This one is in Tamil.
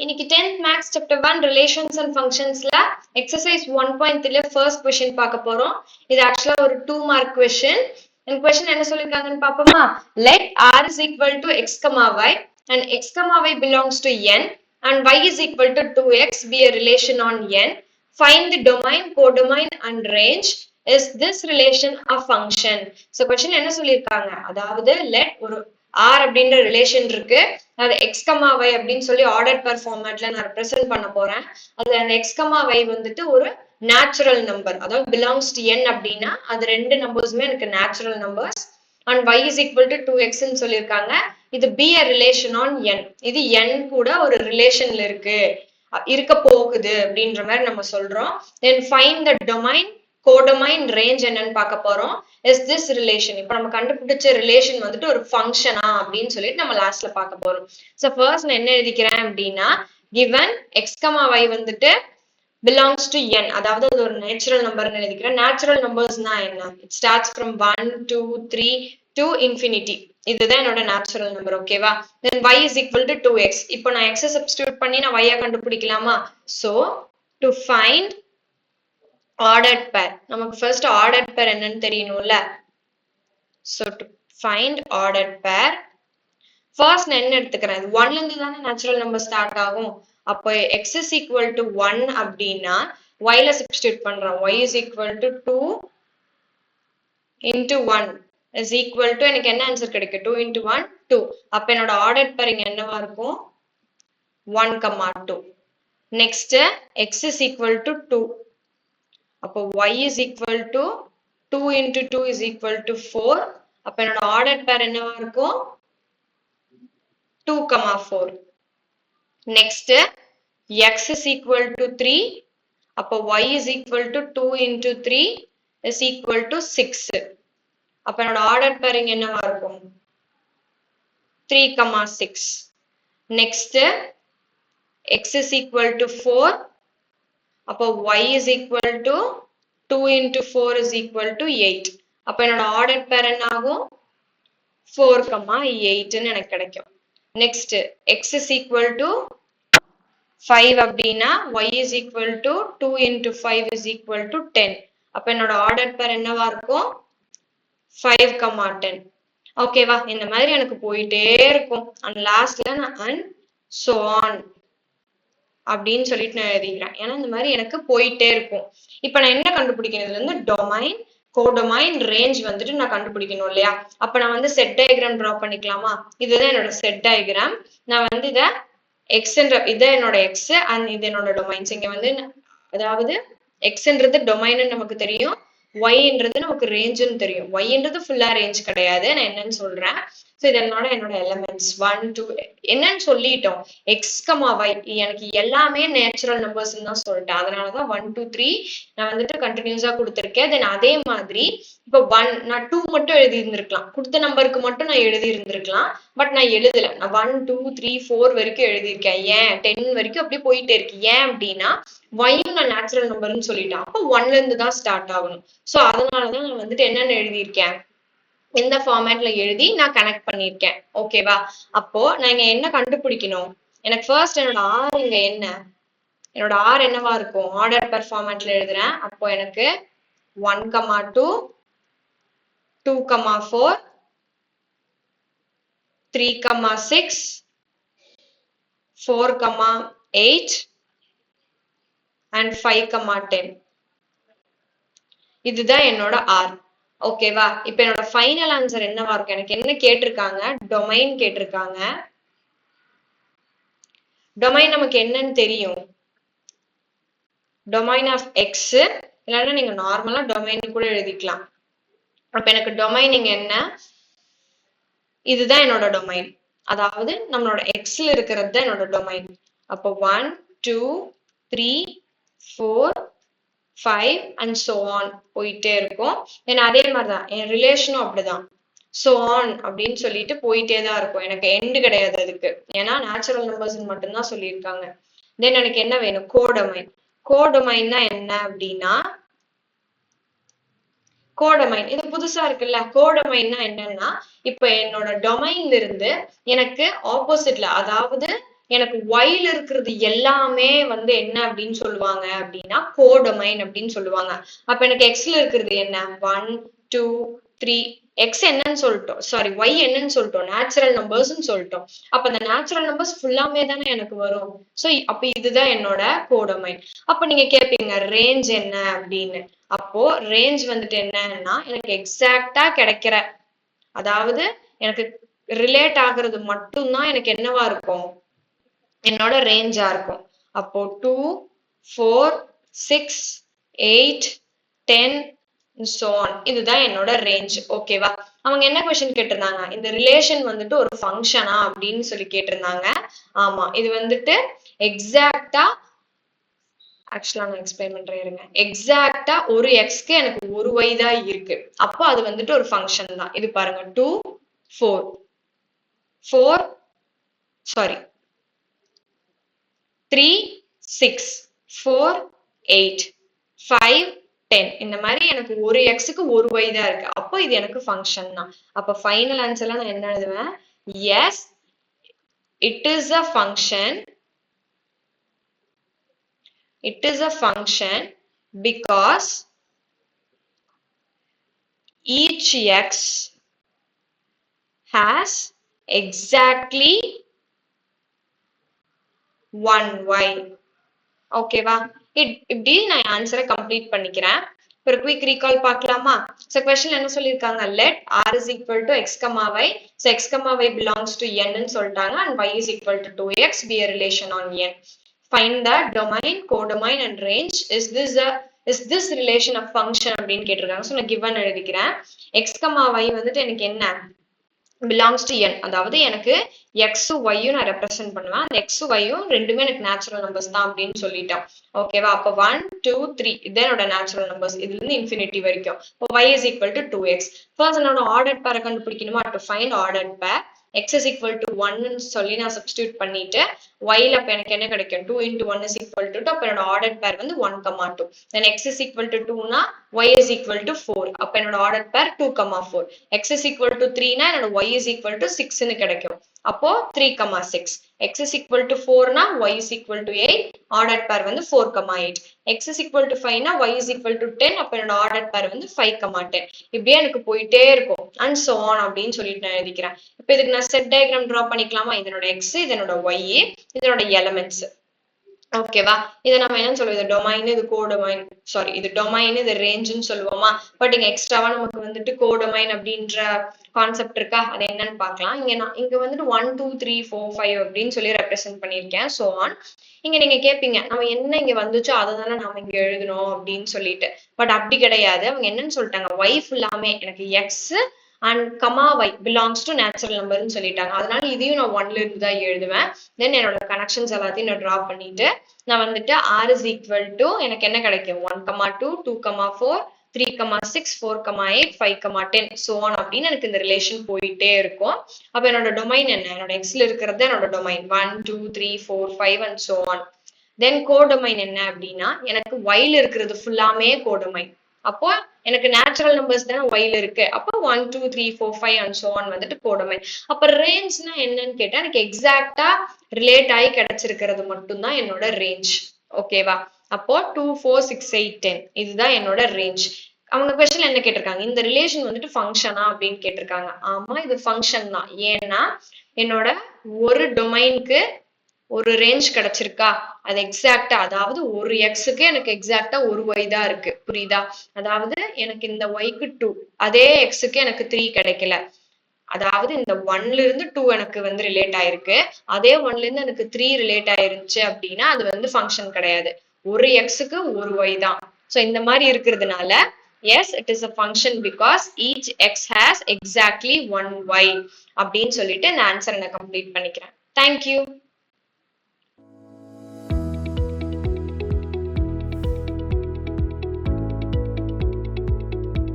இன்னைக்கு 10th maths chapter 1 relations and ஃபங்க்ஷன்ஸ்ல எக்ஸசைஸ் 1.3ல ஃபர்ஸ்ட் क्वेश्चन பார்க்க போறோம். இது ஆக்சுவலா ஒரு 2 மார்க் क्वेश्चन. இந்த क्वेश्चन என்ன சொல்லிருக்காங்கன்னு பாப்போமா? Let r is equal to x, y and x, y belongs to n and y is equal to 2x be a relation on n. Find the domain, codomain and range. Is this relation a function? So question என்ன சொல்லிருக்காங்க? அதாவது let ஒரு r அப்படின்ற ரிலேஷன் இருக்கு. அது x, y அப்படின்னு சொல்லி ஆர்டர் பெர் ஃபார்மேட்ல நான் ரெப்ரசென்ட் பண்ண போறேன். அது அந்த x, y வந்துட்டு ஒரு நேச்சுரல் நம்பர், அதாவது பிலாங்ஸ் டு n அப்படின்னா அது ரெண்டு நம்பர்ஸுமே எனக்கு natural numbers. And y is equal to 2x ன்னு சொல்லியிருக்காங்க. இது be a relation on n. இது n கூட ஒரு ரிலேஷன்ல இருக்க போகுது அப்படின்ற மாதிரி நம்ம சொல்றோம். Then find the domain, codomain, range என்னன்னு பார்க்க போறோம். Is this relation, இப்ப நம்ம கண்டுபிடிச்ச ரிலேஷன் வந்துட்டு ஒரு ஃபங்க்ஷனா அப்படின்னு சொல்லிட்டு நம்ம லாஸ்ட்ல பார்க்க போறோம். சோ ஃபர்ஸ்ட் நான் என்ன எழுதிக்கிறேன் அப்படின்னா, given x, y வந்துட்டு belongs to n, அதாவது அது ஒரு நேச்சுரல் நம்பர்னு எழுதிக்கிறேன். நேச்சுரல் நம்பர்ஸ்னா என்ன? It starts from 1 2 3 to infinity. இதுதான் என்னோட நேச்சுரல் நம்பர். ஓகேவா? Then y is equal to 2x. இப்போ நான் x சப்ஸ்டிட்யூட் பண்ணி நான் y கண்டுபிடிக்கலாமா? So to find ordered pair, நமக்கு first ordered pair என்னன்னு தெரியணும்ல. So to find ordered pair, first நான் என்ன எடுத்துக்கிறேன்? 1ல இருந்து தானே நேச்சுரல் நம்பர் ஸ்டார்ட் ஆகும். அப்போ x is equal to 1 அப்படின்னா y ல சப்ஸ்டிட்யூட் பண்றோம். y is equal to 2 into 1 is equal to, எனக்கு என்ன ஆன்சர் கிடைக்கும்? 2 into 1 2. அப்ப என்னோட ஆர்டர் பேர் இங்க என்னவா இருக்கும்? 1, 2. Next x is equal to 2. அப்போ y is equal to 2 into 2 is equal to 4. அப்ப என்னோட ஆர்டர் பேர் என்னவா இருக்கும்? 2, 4. Next x is equal to 3. அப்போ y is equal to 2 into 3 is equal to 6. அப்ப என்னோட ஆர்டர் பேர் இங்க என்னவா இருக்கும்? 3, 6. Next x is equal to 4. அப்போ y is equal to 2 into 4 is equal to 8. அப்ப என்னோட ஆர்டர் பேர் என்ன ஆகும்? 4, 8 ன்னு எனக்கு கிடைக்கும். Next x is equal to 5 அப்படின்னா y is equal to 2 into 5 is equal to 10. அப்ப என்னோட ஆர்டர் பேர் என்னவா இருக்கும்? 5, 10. ஓகேவா? இந்த மாதிரி எனக்கு போயிட்டே இருக்கும். அண்ட் லாஸ்ட்ல நான் and so on அப்படின்னு சொல்லிட்டு நான் எழுதிக்கிறேன். ஏன்னா இந்த மாதிரி எனக்கு போயிட்டே இருக்கும். இப்ப நான் என்ன கண்டுபிடிக்கணும்? இதுல இருந்து டொமைன், கோடொமைன், ரேஞ்ச் வந்துட்டு நான் கண்டுபிடிக்கணும் இல்லையா? அப்ப நான் வந்து செட் டயக்ராம் டிரா பண்ணிக்கலாமா? இதுதான் என்னோட செட் டயக்ராம். நான் வந்து இத எக்ஸ்ன்ற இதான் என்னோட எக்ஸ் அண்ட் இது என்னோட டொமைன்ஸ். இங்க வந்து அதாவது எக்ஸ்ன்றது டொமைன்னு நமக்கு தெரியும், ஒய்ன்றது நமக்கு ரேஞ்சுன்னு தெரியும். ஒய்ன்றது ஃபுல்லா ரேஞ்ச் கிடையாது, நான் என்னன்னு சொல்றேன். ஸோ இது என்னோட எலமெண்ட்ஸ் 1 2 என்னன்னு சொல்லிட்டோம். எக்ஸ், ஒய் எனக்கு எல்லாமே நேச்சுரல் நம்பர்ஸ் தான் சொல்லிட்டேன். அதனாலதான் 1 2 3 நான் வந்துட்டு கண்டினியூஸா கொடுத்துருக்கேன். தென் அதே மாதிரி இப்போ 1 நான் 2 மட்டும் எழுதி இருந்திருக்கலாம், கொடுத்த நம்பருக்கு மட்டும் நான் எழுதி இருந்திருக்கலாம். பட் நான் எழுதல. நான் 1 2 3 4 வரைக்கும் எழுதியிருக்கேன். ஏன் 10 வரைக்கும் அப்படியே போயிட்டே இருக்கு. ஏன் அப்படின்னா ஒய்யும் நான் நேச்சுரல் நம்பர்னு சொல்லிட்டேன். அப்போ 1ல இருந்து தான் ஸ்டார்ட் ஆகணும். ஸோ அதனாலதான் நான் வந்துட்டு என்னென்ன எழுதியிருக்கேன், இந்த ஃபார்மேட்ல எழுதி நான் கனெக்ட் பண்ணிருக்கேன். ஓகேவா? அப்போ நான் இங்க என்ன கண்டுபிடிக்கணும்? எனக்கு ஃபர்ஸ்ட் என்னோட ஆர் இங்க என்ன? என்னோட ஆர் என்னவா இருக்கும்? ஆர்டர் பெர் ஃபார்மேட்ல எழுதுறேன். அப்போ எனக்கு 1, 2 2, 4 3, 6 4, 8 and 5, 10. இதுதான் என்னோட ஆர். ஓகேவா? இப்ப என்னோட ஃபைனல் ஆன்சர் என்னவா இருக்கும்? எனக்கு என்ன கேட்டிருக்காங்க? டொமைன் கேட்டிருக்காங்க. டொமைன் நமக்கு என்னன்னு தெரியும், டொமைன் ஆஃப் எக்ஸ். இல்லைன்னா நீங்க நார்மலா டொமைன் கூட எழுதிக்கலாம். அப்ப எனக்கு டொமைன் இங்க என்ன? இதுதான் என்னோட டொமைன், அதாவது நம்மளோட எக்ஸ்ல இருக்கிறது தான் என்னோட டொமைன். அப்போ 1 2 3 4 5 and so on போயிட்டே இருக்கும். ஏன்னா அதே மாதிரிதான் என் ரிலேஷனும் அப்படிதான், so on அப்படின்னு சொல்லிட்டு போயிட்டே தான் இருக்கும். எனக்கு எண்டு கிடையாது அதுக்கு, ஏன்னா நேச்சுரல் நம்பர்ஸ் மட்டும்தான் சொல்லியிருக்காங்க. தென் எனக்கு என்ன வேணும்? கோடொமைன். கோடொமைன்னா என்ன அப்படின்னா, கோடொமைன் இது புதுசா இருக்குல்ல. கோடொமைன்னா என்னன்னா, இப்ப என்னோட டொமைன்ல இருந்து எனக்கு ஆப்போசிட்ல, அதாவது எனக்கு ஒய்ல இருக்கிறது எல்லாமே வந்து என்ன அப்படின்னு சொல்லுவாங்க அப்படின்னா கோடொமைன் அப்படின்னு சொல்லுவாங்க. அப்ப எனக்கு எக்ஸ்ல இருக்கிறது என்ன 1 2 3 எக்ஸ் என்னன்னு சொல்லிட்டோம், சாரி ஒய் என்னன்னு சொல்லிட்டோம், நேச்சுரல் நம்பர்ஸ்ன்னு சொல்லிட்டோம். அப்ப அந்த நேச்சுரல் நம்பர்ஸ் ஃபுல்லாமே தானே எனக்கு வரும். சோ அப்ப இதுதான் என்னோட கோடொமைன். அப்ப நீங்க கேட்பீங்க ரேஞ்ச் என்ன அப்படின்னு. அப்போ ரேஞ்ச் வந்துட்டு என்னன்னா எனக்கு எக்ஸாக்டா கிடைக்கிற, அதாவது எனக்கு ரிலேட் ஆகுறது மட்டும்தான் எனக்கு என்னவா இருக்கும், என்னோட ரேஞ்சா இருக்கும். அப்போ 2 4 6 8 10 so on, இதுதான் என்னோட ரேஞ்ச். ஓகேவா? அவங்க என்ன கொஸ்டின் கேட்டிருந்தாங்க, இந்த ரிலேஷன் வந்துட்டு ஒரு ஃபங்க்ஷனா அப்படின்னு சொல்லி கேட்டிருந்தாங்க. ஆமா, இது வந்துட்டு எக்ஸாக்டா, ஆக்சுவலா நான் எக்ஸ்பிளைன் பண்றேன் இருங்க. எக்ஸாக்டா ஒரு எக்ஸ்க்கு எனக்கு ஒரு ஒய் தான் இருக்கு. அப்போ அது வந்துட்டு ஒரு ஃபங்க்ஷன் தான். இது பாருங்க 2 4 4 சாரி 3 6 4 8 5 10 இந்த மாதிரி எனக்கு ஒரு எக்ஸுக்கு ஒரு ஒய் தான் இருக்கு. அப்போ இது எனக்கு ஃபங்க்ஷன் தான். அப்ப ஃபைனல் ஆன்சர்ல நான் என்ன எழுதுவேன், S it is a function, it is a function because each x has exactly one y. ஓகேவா? இப்படி நான் ஆன்சரை கம்ப்ளீட் பண்ணிக்கிறேன். ஒரு குயிக் ரீகால் பார்க்கலாமா? சோ क्वेश्चन என்ன சொல்லிருக்காங்க, let r is equal to x, y. So x, y belongs to n ன்னு சொல்லிட்டாங்க and y is equal to 2x, be a relation on n. Find the domain, codomain and range. Is this relation of function அப்படின்னு கேட்டிருக்காங்க. சோ நான் given எழுதிக்கிறேன். x, y வந்துட்டு எனக்கு என்ன belongs to n, அதாவது எனக்கு x y நான் ரெப்ரசென்ட் பண்ணுவேன். அந்த x y ரெண்டுமே எனக்கு நேச்சுரல் நம்பர்ஸ் தான் அப்படின்னு சொல்லிட்டேன். ஓகேவா? அப்ப 1 2 3 இது என்னோட நேச்சுரல் நம்பர்ஸ், இதுல இருந்து இன்ஃபினிட்டி வரைக்கும். இப்போ y is equal to 2x. First என்னோட ஆர்டர் பேரை கண்டுபிடிக்கணுமா? to find ordered pair x is equal to 1 ன்னு சொல்லி நான் சப்ஸ்டிட்யூட் பண்ணிட்டு y ல அப்ப எனக்கு என்ன கிடைக்கும், 2 into 1 is equal to 2. அப்ப என்னோட ஆர்டர் பேர் வந்து 1, 2. then x is equal to 2 னா y is equal to 4. அப்ப என்னோட ஆர்டர் பேர் 2, 4. x is equal to 3 னா என்னோட y is equal to 6 ன்னு கிடைக்கும். அப்போ 3, 6. x is equal to 4 னா y is equal to 8. Order பேர் வந்து 4, 8. x is equal to 5 னா y is equal to 10. அப்ப என்னோட ஆர்டர் பேர் வந்து 5, 10. இப்படியே எனக்கு போயிட்டே இருக்கும் and so on அப்படின்னு சொல்லிட்டு நான் எழுதிக்கிறேன். இப்ப இதுக்கு நான் செட் டயக்ராம் டிரா பண்ணிக்கலாமா? இதனோட x, இதனோட y, இதனோட எலிமெண்ட்ஸ். ஓகேவா? இதை நம்ம என்ன சொல்லுவோம், இது டொமைன், இது கோடொமைன், சாரி இது டொமைன், இது ரேஞ்சுன்னு சொல்லுவோமா? பட் இங்க எக்ஸ்ட்ராவா நமக்கு வந்துட்டு கோடொமைன் அப்படின்ற கான்செப்ட் இருக்கா, அது என்னன்னு பார்க்கலாம். இங்க வந்துட்டு 1 2 3 4 5 அப்படின்னு சொல்லி ரெப்ரசென்ட் பண்ணிருக்கேன். So on. இங்க நீங்க கேட்பீங்க, நம்ம என்ன இங்க வந்துச்சோ அதை தானே நாம இங்க எழுதணும் அப்படின்னு சொல்லிட்டு. பட் அப்படி கிடையாது. அவங்க என்னன்னு சொல்லிட்டாங்க, y ஃபுல்லாமே எனக்கு x and comma y belongs to natural number ன்னு சொல்லிட்டாங்க. அதனால இதையும் நான் 1ல இருந்து தான் எழுதுவேன். தென் என்னோட கனெக்ஷன்ஸ் எல்லாத்தையும் நான் டிரா பண்ணிட்டு நான் வந்துட்டு r is equal to எனக்கு என்ன கிடைக்கும், 1, 2 2, 4 3, 6 4, 8 5, 10 so on அப்படின்னு எனக்கு இந்த ரிலேஷன் போயிட்டே இருக்கும். அப்ப என்னோட டொமைன் என்ன, என்னோட எக்ஸ்ல இருக்கிறது என்னோட domain 1 2 3 4 5 and so on. Then codomain என்ன அப்படின்னா எனக்கு yல இருக்கிறது ஃபுல்லாமே கோடொமைன். அப்போ எனக்கு நேச்சுரல் நம்பர்ஸ் தானே yல இருக்கு. அப்போ 1 2 3 4 5 and so on வந்துட்டு கோடொமைன். அப்ப ரேஞ்ச்னா என்னன்னு கேட்டா எனக்கு எக்ஸாக்டா ரிலேட் ஆகி கிடைச்சிருக்கிறது மட்டும்தான் என்னோட ரேஞ்ச். ஓகேவா? அப்போ 2 4 6 8 10 இதுதான் என்னோட ரேஞ்ச். அவங்க क्वेश्चन என்ன கேட்டிருக்காங்க, இந்த ரிலேஷன் வந்துட்டு ஃபங்க்ஷனா அப்படின்னு கேட்டிருக்காங்க. ஆமா, இது ஃபங்க்ஷன் தான். ஏன்னா என்னோட ஒரு டொமைனுக்கு ஒரு ரேஞ்ச் கிடைச்சிருக்கா, அது எக்ஸாக்டா, அதாவது ஒரு எக்ஸுக்கு எனக்கு எக்ஸாக்டா ஒரு ஒய் தான் இருக்கு. புரியுதா? அதாவது எனக்கு இந்த ஒய்க்கு 2, அதே எக்ஸுக்கு எனக்கு 3 கிடைக்கல. அதாவது இந்த 1ல இருந்து 2 எனக்கு வந்து ரிலேட் ஆயிருக்கு, அதே 1ல இருந்து எனக்கு 3 ரிலேட் ஆயிருச்சு அப்படின்னா அது வந்து ஃபங்க்ஷன் கிடையாது. ஒரு எக்ஸுக்கு ஒரு ஒய் தான். சோ இந்த மாதிரி இருக்கிறதுனால yes it is a function because each x has exactly one y அப்படின்னு சொல்லிட்டு இந்த ஆன்சரை நான் கம்ப்ளீட் பண்ணிக்கிறேன். Thank you.